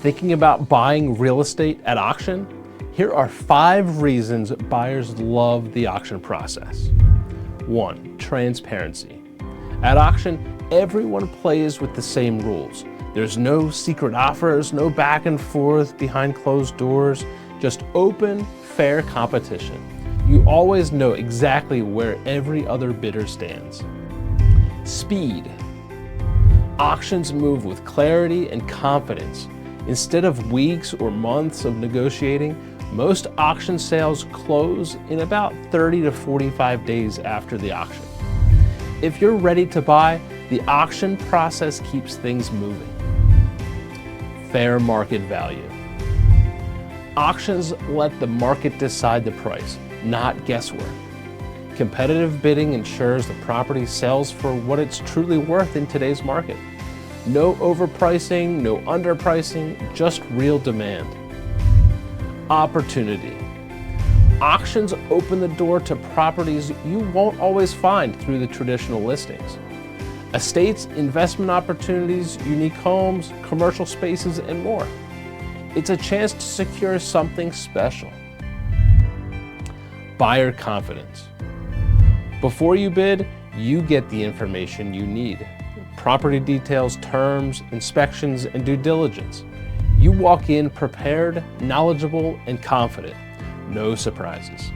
Thinking about buying real estate at auction? Here are 5 reasons buyers love the auction process. 1. Transparency. At auction, everyone plays with the same rules. There's no secret offers, no back and forth behind closed doors, just open, fair competition. You always know exactly where every other bidder stands. Speed. Auctions move with clarity and confidence. Instead of weeks or months of negotiating, most auction sales close in about 30 to 45 days after the auction. If you're ready to buy, the auction process keeps things moving. Fair market value. Auctions let the market decide the price, not guesswork. Competitive bidding ensures the property sells for what it's truly worth in today's market. No overpricing, no underpricing, just real demand. Opportunity. Auctions open the door to properties you won't always find through the traditional listings. Estates, investment opportunities, unique homes, commercial spaces, and more. It's a chance to secure something special. Buyer confidence. Before you bid, you get the information you need. Property details, terms, inspections, and due diligence. You walk in prepared, knowledgeable, and confident. No surprises.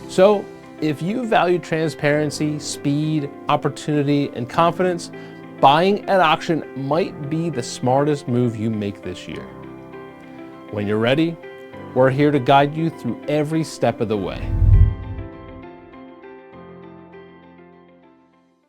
So, if you value transparency, speed, opportunity, and confidence, buying at auction might be the smartest move you make this year. When you're ready, we're here to guide you through every step of the way.